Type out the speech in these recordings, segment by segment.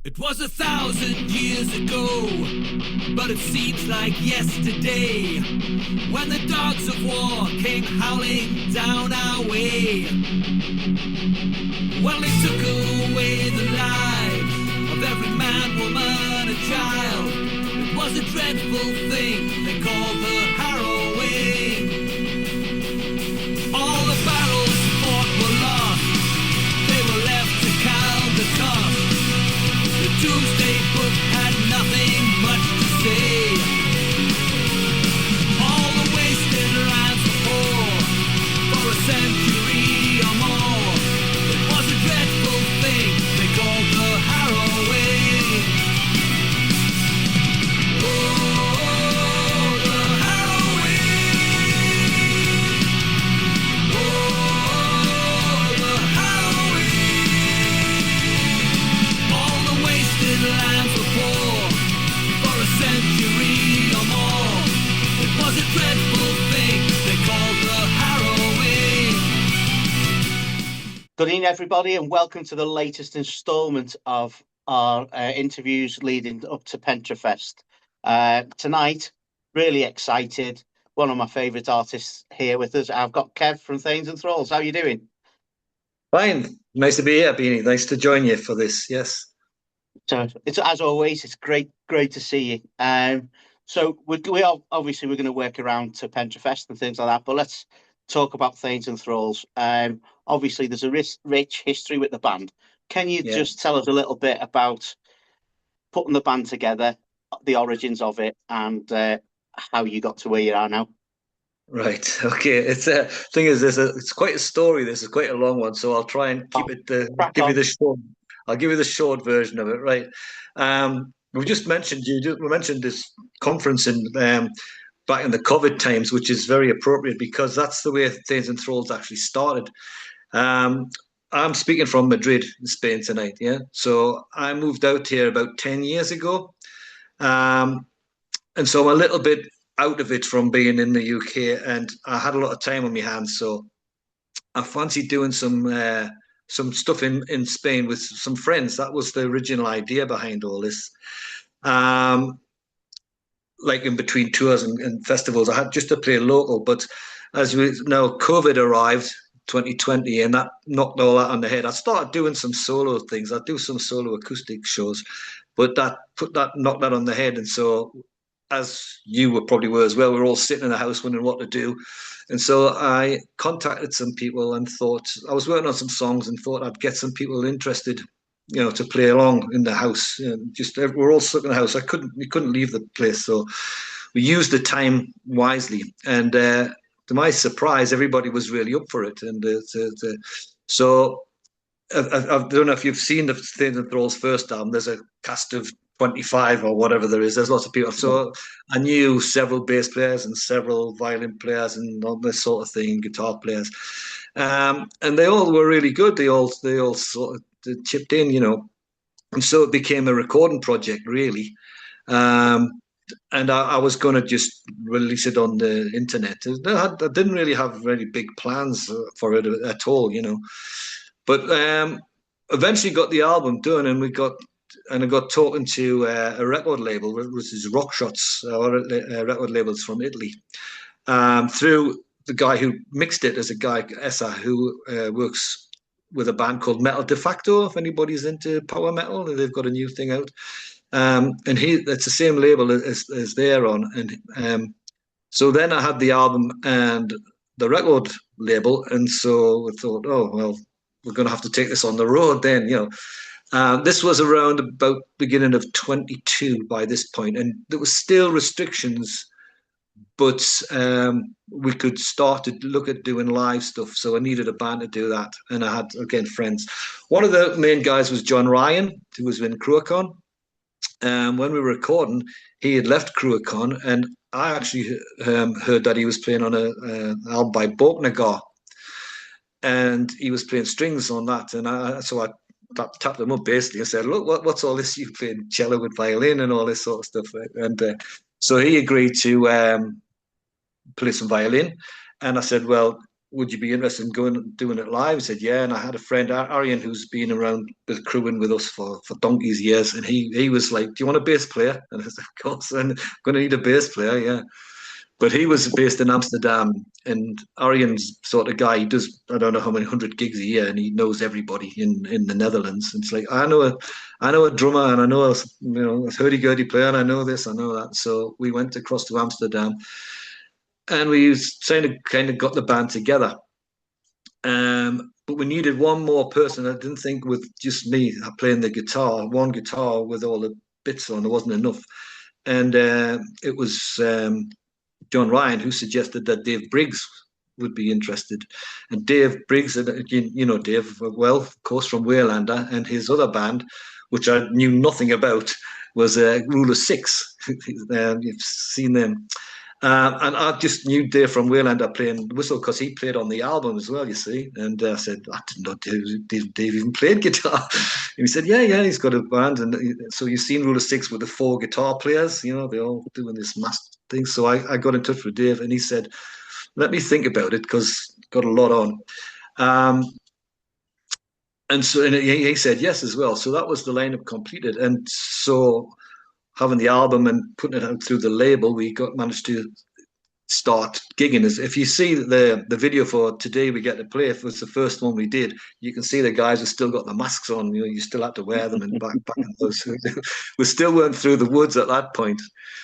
It was 1,000 years ago, but it seems like yesterday when the dogs of war came howling down our way. Well, they took away the lives of every man, woman, and child. It was a dreadful thing they called the harrowing. All the battles fought were lost, they were left to count the cost. The Doomsday Book had nothing much to say. All the wasted lands were poor for a century or more. It was a dreadful thing they called the harrowing. Oh, the harrowing. Oh, the harrowing. All the wasted lands were poor for a century or more. It was a dreadful thing they called the harrowing. Good evening, everybody, and welcome to the latest instalment of our interviews leading up to Pentrefest. Tonight, really excited. One of my favourite artists here with us. I've got Kev from Theigns Thralls. How are you doing? Fine. Nice to be here, Beany. Nice to join you for this. Yes. So it's as always, it's great to see you. So we are obviously we're going to work around to Pentrefest and things like that, but let's talk about Theigns Thralls. Obviously, there's a rich history with the band. Can you just tell us a little bit about putting the band together, the origins of it, and how you got to where you are now? Right. Okay. It's thing is, it's quite a story. This is quite a long one, so I'll try and keep it. Give you the short. I'll give you the short version of it. Right. We just mentioned we mentioned this conference in back in the COVID times, which is very appropriate because that's the way Theigns Thralls actually started. I'm speaking from Madrid, Spain tonight. Yeah. So I moved out here about 10 years ago. And so I'm a little bit out of it from being in the UK, and I had a lot of time on my hands. So I fancied doing some stuff in Spain with some friends. That was the original idea behind all this. Like in between tours and festivals, I had just to play local. But as we know, COVID arrived 2020, and that knocked all that on the head. I started doing some solo things. I do some solo acoustic shows, but knocked that on the head. And so, as you probably were as well, we were all sitting in the house wondering what to do. And so I contacted some people and thought I was working on some songs and thought I'd get some people interested, to play along in the house. We're all stuck in the house. We couldn't leave the place, so we used the time wisely. And to my surprise, everybody was really up for it. And so I don't know if you've seen the Theigns Thralls first album. There's a cast of 25 or whatever there is. There's lots of people. So I knew several bass players and several violin players and all this sort of thing, guitar players. And they all were really good. They all sort of chipped in, And so it became a recording project, really. And I was going to just release it on the internet. I didn't really have very big plans for it at all, But eventually got the album done, and I got talking to a record label, which is Rock Shots, record labels from Italy, through the guy who mixed it, as a guy, Essa, who works with a band called Metal De Facto. If anybody's into power metal, they've got a new thing out. And it's the same label as they're on. And so then I had the album and the record label. And so I thought, oh, well, we're going to have to take this on the road then, This was around about beginning of 22 by this point, and there was still restrictions, but we could start to look at doing live stuff. So I needed a band to do that, and I had, again, friends. One of the main guys was John Ryan, who was in Cruachan. When we were recording, he had left Cruachan, and I actually heard that he was playing on an album by Borknagar, and he was playing strings on that, and so I tapped him up basically and said, look, what's all this? You playing cello with violin and all this sort of stuff. And so he agreed to play some violin. And I said, well, would you be interested in going and doing it live? I said, yeah. And I had a friend, Arian, who's been around with crewing with us for donkey's years. And he was like, do you want a bass player? And I said, of course, and I'm going to need a bass player, yeah. But he was based in Amsterdam, and Arian's sort of guy. He does, I don't know how many 100 gigs a year, and he knows everybody in the Netherlands. And it's like, I know a drummer, and I know a hurdy-gurdy player, and I know this, I know that. So we went across to Amsterdam, and we kind of got the band together. But we needed one more person. I didn't think with just me playing the guitar, one guitar with all the bits on, it wasn't enough. And it was John Ryan who suggested that Dave Briggs would be interested. And Dave Briggs, you know Dave well, of course, from Waylander, and his other band, which I knew nothing about, was Rule of Six. You've seen them. And I just knew Dave from Waylander playing whistle because he played on the album as well, you see. And I said, I didn't know Dave even played guitar. And he said, yeah, he's got a band. And so you've seen Rule of Six with the 4 guitar players, you know, they're all doing this master thing. So I got in touch with Dave, and he said, let me think about it because got a lot on. And so he said yes as well. So that was the lineup completed. And so having the album and putting it out through the label, we managed to start gigging. If you see the video for Today We Get to Play, if it was the first one we did, you can see the guys have still got the masks on. You know, you still had to wear them, and back in those. We still weren't through the woods at that point.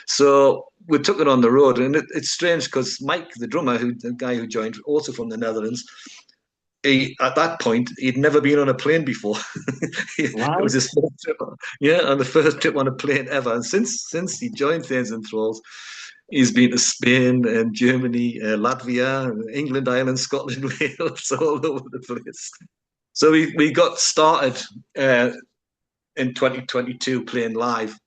So we took it on the road, and it's strange because Mike, the drummer, the guy who joined, also from the Netherlands, at that point, he'd never been on a plane before. It was his first trip, and the first trip on a plane ever. And since he joined Theigns Thralls, he's been to Spain and Germany, Latvia, England, Ireland, Scotland, Wales, all over the place. So we got started in 2022 playing live.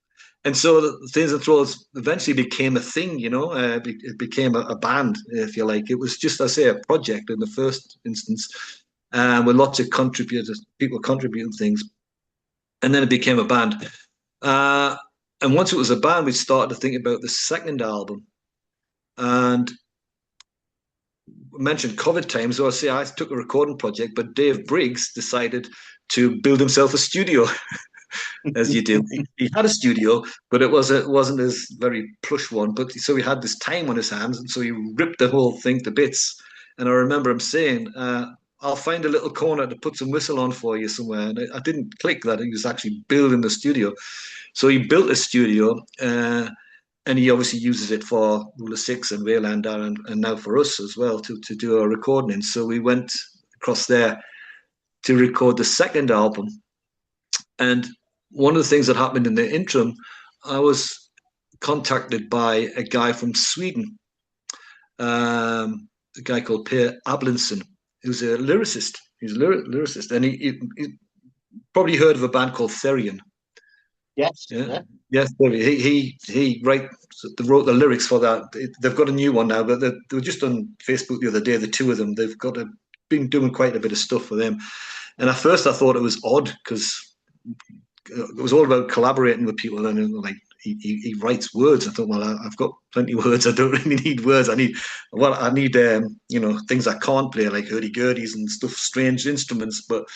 And so Theigns Thralls eventually became a thing, you know. It became a band, if you like. It was just, I say, a project in the first instance, with lots of people contributing things. And then it became a band. And once it was a band, we started to think about the second album. And I mentioned COVID times, so I took a recording project, but Dave Briggs decided to build himself a studio. As you do. He had a studio, but it wasn't his very plush one. But so he had this time on his hands, and so he ripped the whole thing to bits. And I remember him saying, I'll find a little corner to put some whistle on for you somewhere. And I didn't click that he was actually building the studio. So he built a studio, and he obviously uses it for Rule of Six and Waylander, and now for us as well to do our recording in. So we went across there to record the second album. And one of the things that happened in the interim, I was contacted by a guy from Sweden, a guy called Per Ablinson, who's a lyricist. He's a lyricist, and he probably heard of a band called Therion. Yes. Yeah. Yes, he wrote the lyrics for that. They've got a new one now, but they were just on Facebook the other day. The two of them, they've been doing quite a bit of stuff for them. And at first, I thought it was odd because it was all about collaborating with people, and like he writes words. I thought, well, I've got plenty of words. I don't really need words. I need things I can't play, like hurdy-gurdies and stuff, strange instruments. But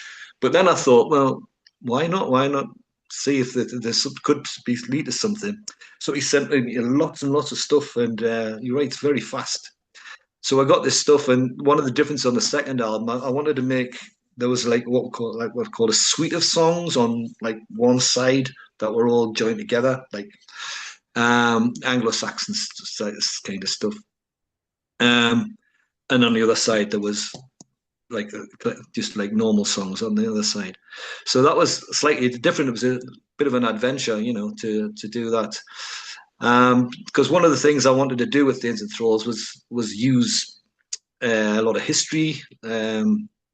then I thought, well, why not? Why not see if this could lead to something? So he sent me lots and lots of stuff, and he writes very fast. So I got this stuff, and one of the differences on the second album, I wanted to make. There was like what we call a suite of songs on like one side that were all joined together, like Anglo-Saxon kind of stuff. And on the other side, there was like just like normal songs on the other side. So that was slightly different. It was a bit of an adventure, you know, to do that. Because one of the things I wanted to do with Theigns Thralls was use a lot of history, a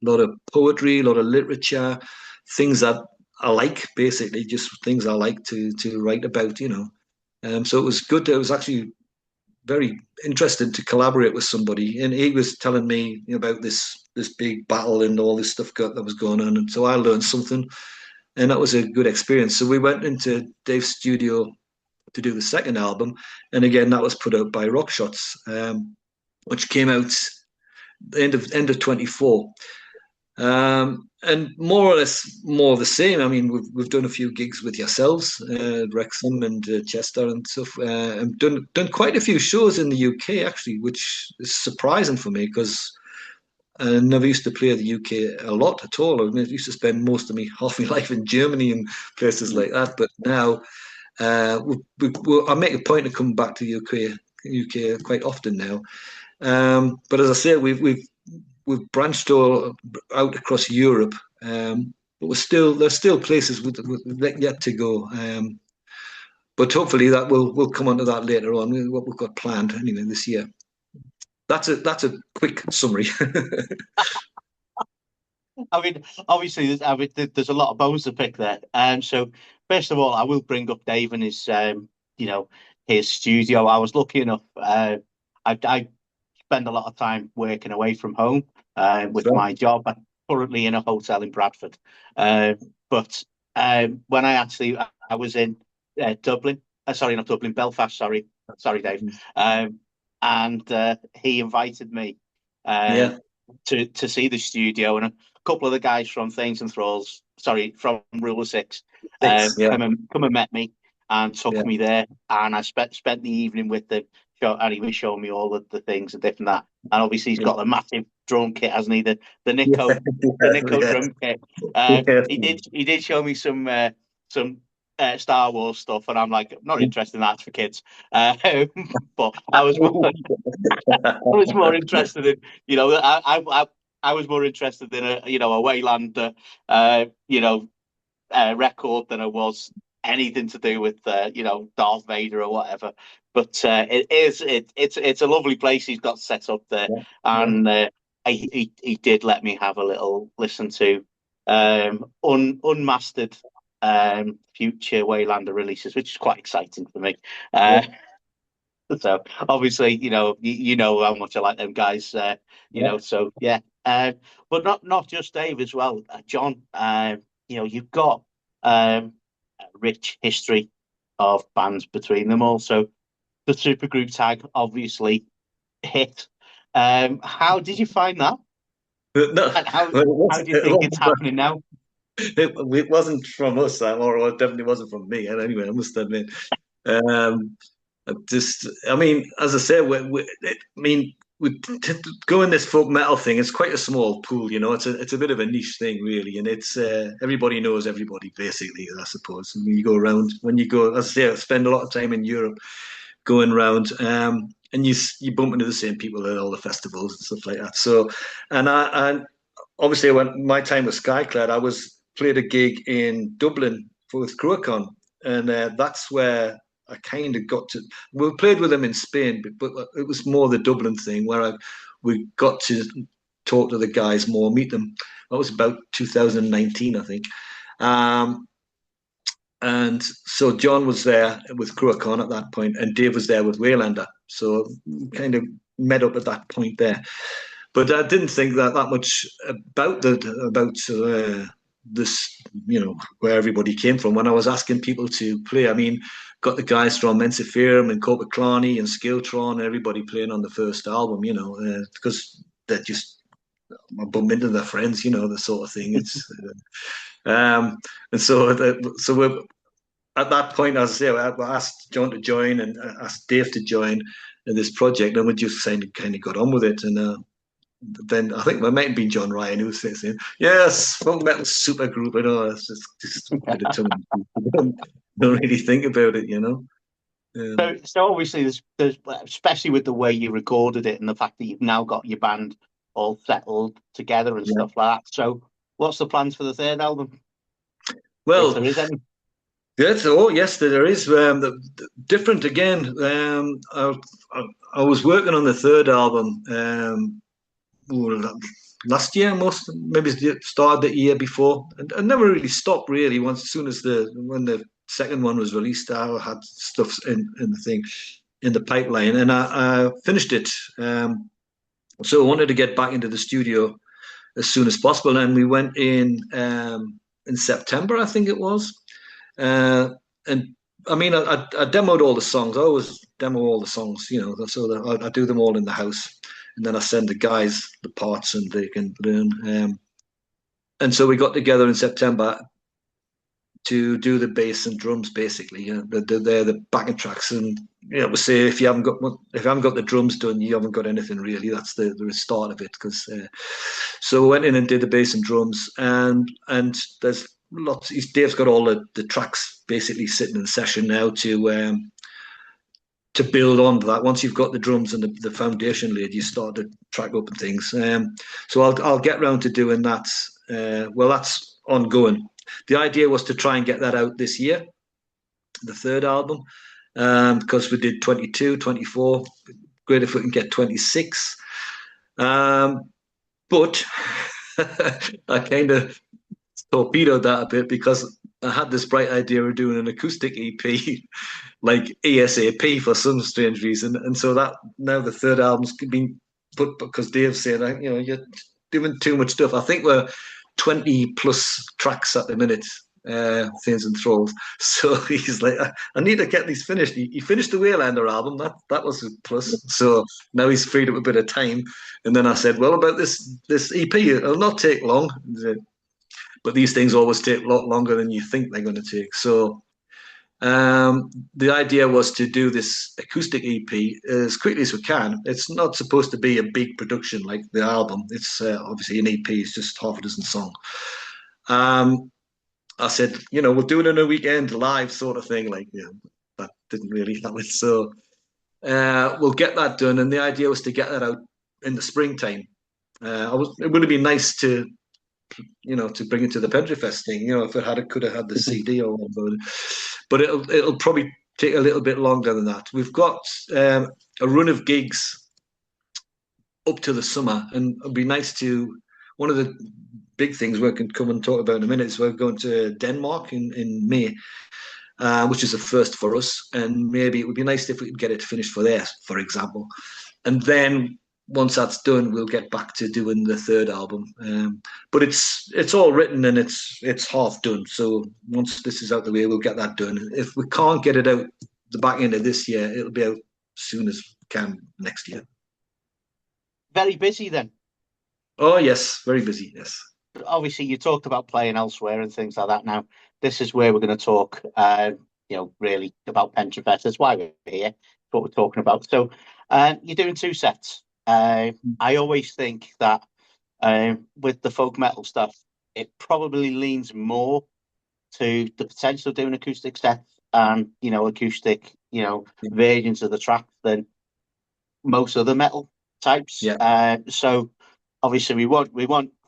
lot of poetry, a lot of literature, things that I like, basically, just things I like to write about, you know. So it was good. It was actually very interesting to collaborate with somebody. And he was telling me about this big battle and all this stuff that was going on. And so I learned something, and that was a good experience. So we went into Dave's studio to do the second album. And again, that was put out by Rock Shots, which came out end of 24. And more or less more the same. I mean, we've done a few gigs with yourselves, Wrexham and Chester and stuff, and done quite a few shows in the UK actually, which is surprising for me because I never used to play the UK a lot at all. I used to spend most of half my life in Germany and places like that. But now I make a point of coming back to the UK quite often now. But as I say, we've branched all out across Europe, but there's still places with yet to go. But hopefully we'll come on to that later on. What we've got planned anyway this year. That's a quick summary. I mean, obviously, there's a lot of bones to pick there. So first of all, I will bring up Dave and his, his studio. I was lucky enough. I spend a lot of time working away from home with my job. I'm currently in a hotel in Bradford. But when I was in Dublin, sorry, not Dublin, Belfast. Sorry, Dave. And he invited me to see the studio, and a couple of the guys from Theigns Thralls, from Rule of Six, come and met me and took me there, and I spent the evening with them. And he was showing me all of the things and different that, and obviously he's got the massive drum kit, hasn't he? The Nico drum kit. He did show me some Star Wars stuff, and I'm like, I'm not interested in that for kids. But I was more interested in, I was more interested in a Wayland record than I was anything to do with Darth Vader or whatever. But it's a lovely place he's got set up there, and he did let me have a little listen to unmastered future Waylander releases, which is quite exciting for me. So obviously, you know how much I like them guys. So yeah. But not just Dave as well, John. You've got a rich history of bands between them all. So the supergroup tag obviously hit. How did you find that? No, And how do you think it's happening now? It wasn't from us, or it definitely wasn't from me. Anyway, I must admit. I mean, as I say, we go in this folk metal thing. It's quite a small pool, It's a bit of a niche thing, really, and it's everybody knows everybody, basically. I suppose. And when you go, as I say, I spend a lot of time in Europe, going around, and you bump into the same people at all the festivals and stuff like that. So, and obviously, when my time was Skyclad, I played a gig in Dublin with Cruachan, and that's where I kind of got to. We played with them in Spain, but it was more the Dublin thing where we got to talk to the guys more, meet them. That was about 2019, I think. And so John was there with Cruachan at that point, and Dave was there with Waylander. So we kind of met up at that point there. But I didn't think that much about this, where everybody came from. When I was asking people to play, I mean, got the guys from Ensiferum and Copaclani and Skiltron, everybody playing on the first album, because they're just, I bump into their friends, the sort of thing. It's and so we're at that point, as I say, I asked John to join and I asked Dave to join in this project, and we just kind of got on with it. And then I think it might have been John Ryan who was saying, "Yes, folk metal super group." I know it's just a bit of tongue. Don't really think about it, So obviously, there's especially with the way you recorded it and the fact that you've now got your band all settled together and stuff like that. So, what's the plans for the third album? Well, if there is any. Yes, there is. Different again. I was working on the third album last year, maybe the start of the year before, and I never really stopped really. As soon as when the second one was released, I had stuff in the pipeline, and I finished it. So I wanted to get back into the studio as soon as possible, and we went in September, I think it was. And I mean, I demoed all the songs. I always demo all the songs, so that I do them all in the house and then I send the guys the parts and they can learn. And so we got together in September to do the bass and drums, basically. They're the backing tracks, and we say if you haven't got the drums done, you haven't got anything really. That's the start of it. Because so we went in and did the bass and drums, and there's lots. Dave's got all the tracks basically sitting in session now to build on that. Once you've got the drums and the foundation laid, you start to track up and things. So I'll get round to doing that. Well, that's ongoing. The idea was to try and get that out this year, the third album, because we did 22, 24. Great if we can get 26. But I kind of torpedoed that a bit because I had this bright idea of doing an acoustic EP, like ASAP for some strange reason. And so that now the third album's been put because Dave said, you're doing too much stuff. I think we're 20 plus tracks at the minute, Theigns Thralls. So he's like, I need to get these finished. He finished the Waylander album. That was a plus. So now he's freed up a bit of time. And then I said, well, about this EP, it'll not take long. But these things always take a lot longer than you think they're going to take. So the idea was to do this acoustic EP as quickly as we can. It's not supposed to be a big production like the album. It's obviously an EP. It's just half a dozen songs. I said, we'll do it in a weekend live sort of thing. That didn't really happen. So we'll get that done. And the idea was to get that out in the springtime. It would have been nice to bring it to the Pentrefest thing, if it could have had the CD or whatever. But it'll probably take a little bit longer than that. We've got a run of gigs up to the summer, and it'll be nice to. One of the big things we can come and talk about in a minute is we're going to Denmark in May, which is a first for us, and maybe it would be nice if we could get it finished for there, for example, and then. Once that's done, we'll get back to doing the third album. But it's all written and it's half done. So once this is out the way, we'll get that done. If we can't get it out the back end of this year, it'll be out as soon as we can next year. Very busy then. Oh yes, very busy. Yes. Obviously, you talked about playing elsewhere and things like that. Now, this is where we're going to talk. Really about Pentrefest. That's why we're here. What we're talking about. So, you're doing 2 sets. I always think that with the folk metal stuff, it probably leans more to the potential of doing acoustic sets and acoustic versions of the tracks than most other metal types. Yeah. So obviously we want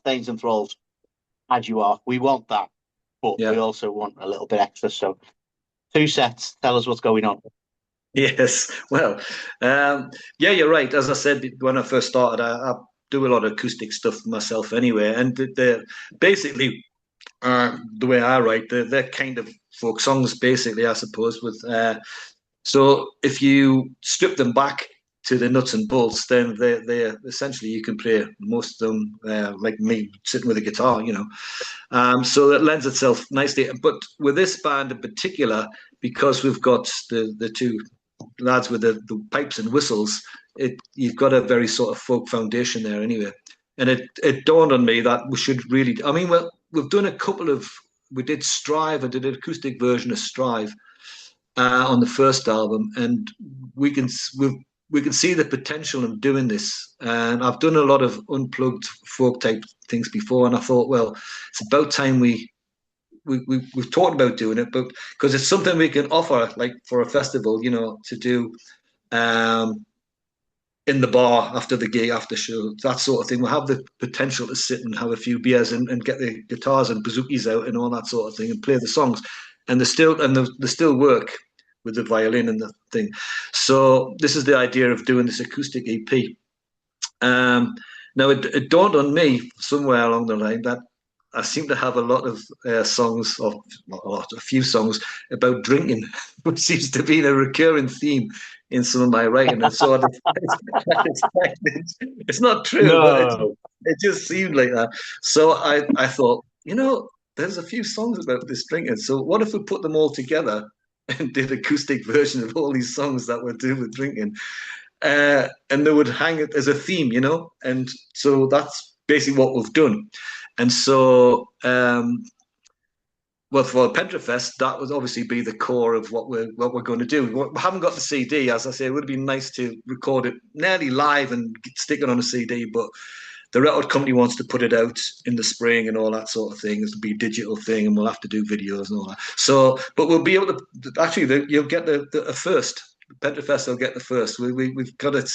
Theigns Thralls as you are. We want that, but we also want a little bit extra. So 2 sets. Tell us what's going on. Yes, well, you're right. As I said when I first started, I do a lot of acoustic stuff myself anyway, and basically the way I write, they're kind of folk songs, basically, I suppose. So if you strip them back to the nuts and bolts, then they're essentially you can play most of them like me sitting with a guitar, So that lends itself nicely. But with this band in particular, because we've got the 2 lads with the pipes and whistles, you've got a very sort of folk foundation there anyway. And it dawned on me that we should really. I mean, we've done a couple of. We did Strive. I did an acoustic version of Strive on the first album, and we can see the potential of doing this. And I've done a lot of unplugged folk type things before, and I thought, well, it's about time we've talked about doing it, but because it's something we can offer, like for a festival, to do in the bar after the gig, after show, that sort of thing. We'll have the potential to sit and have a few beers and get the guitars and bazookas out and all that sort of thing and play the songs, and they still work with the violin and the thing. So this is the idea of doing this acoustic EP. Now it dawned on me somewhere along the line that I seem to have a lot of songs, or a few songs about drinking, which seems to be a recurring theme in some of my writing. And so it's not true, but it just seemed like that. So I thought, there's a few songs about this drinking. So what if we put them all together and did acoustic version of all these songs that we're doing with drinking? and they would hang it as a theme, and so that's basically what we've done. And so, well, for Pentrefest, that would obviously be the core of what we're going to do. We haven't got the CD, as I say. It would be nice to record it nearly live and stick it on a CD, but the record company wants to put it out in the spring and all that sort of thing. It'll be a digital thing, and we'll have to do videos and all that. So, but we'll be able to actually. You'll get the first. Pentrefest will get the first. We've got it.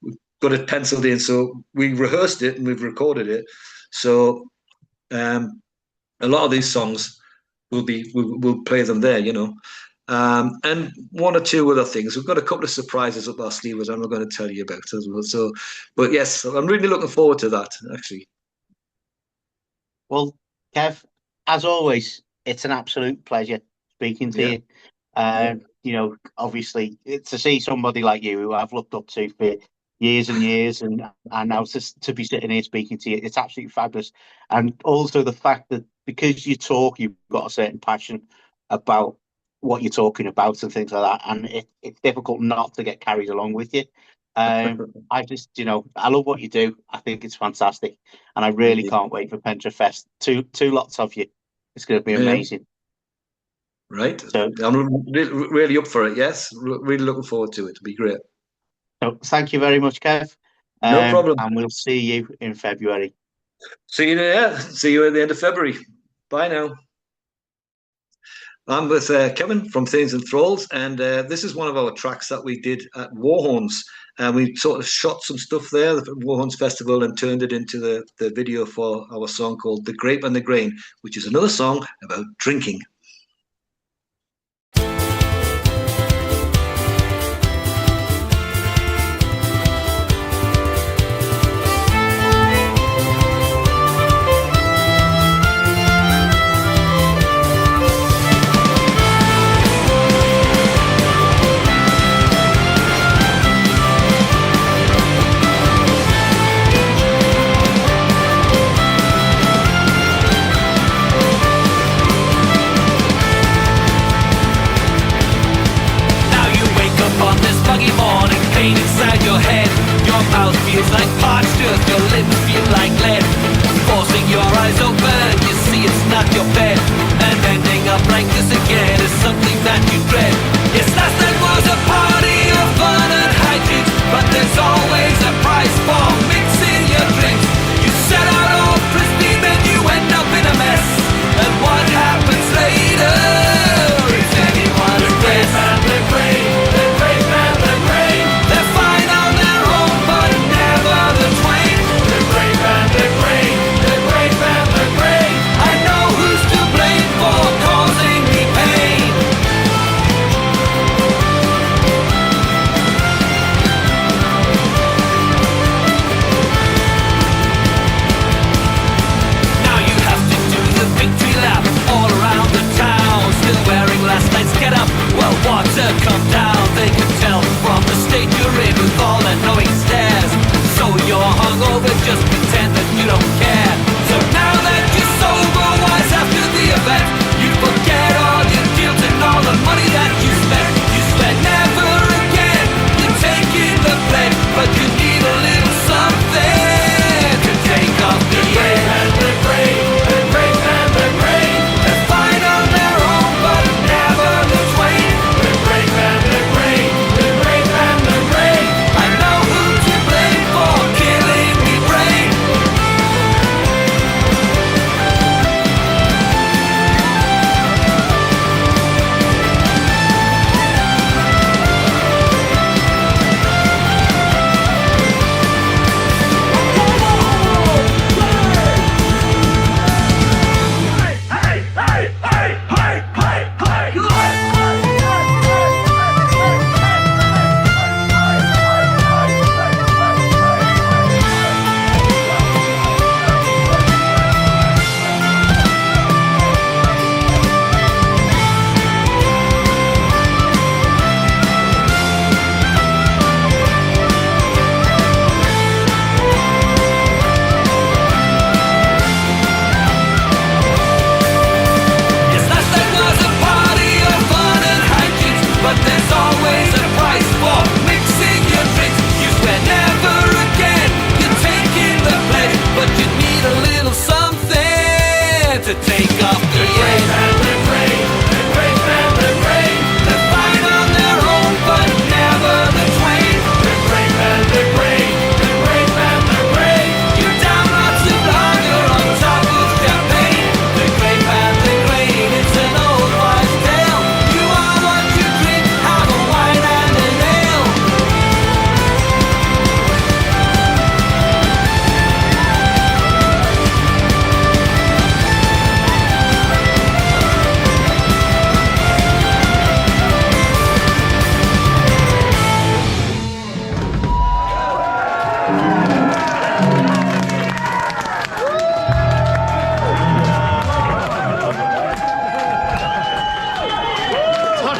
We've got it penciled in. So we rehearsed it and we've recorded it. So a lot of these songs we'll play them there. And one or two other things. We've got a couple of surprises up our sleeves, and we're going to tell you about as well. So, but yes, I'm really looking forward to that, actually. Well, Kev, as always, it's an absolute pleasure speaking to you. Obviously, to see somebody like you, who I've looked up to for years and years, and now to be sitting here speaking to you, it's absolutely fabulous. And also the fact that because you talk, you've got a certain passion about what you're talking about and things like that, and it's difficult not to get carried along with you. I just, I love what you do. I think it's fantastic, and I really can't wait for Pentrefest. Two lots of you. It's going to be amazing. Right. So I'm really up for it. Yes, really looking forward to it. It'll be great. So thank you very much, Kev. No problem. And we'll see you in February. See you there. See you at the end of February. Bye now. I'm with Kevin from Theigns Thralls, and this is one of our tracks that we did at Warhorns. And we sort of shot some stuff there at the Warhorns Festival and turned it into the video for our song called The Grape and the Grain, which is another song about drinking. Inside your head, your mouth feels like parched earth, your lips feel like lead. Forcing your eyes open, you see it's not your bed. And ending up like this again is something that you dread. Yes, last night was a party of fun and hijinks, but there's always a price for mixing your drinks. You set out all pristine, then you end up in a mess. And what happens later is anyone's guess. The grape and the grain, they're fine on their own, but never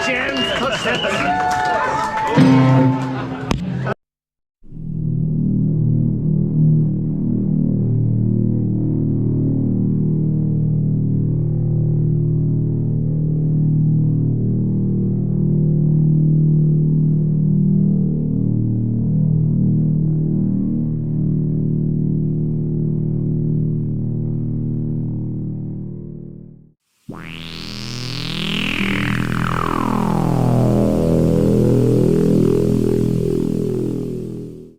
Touch the end. Touch the end.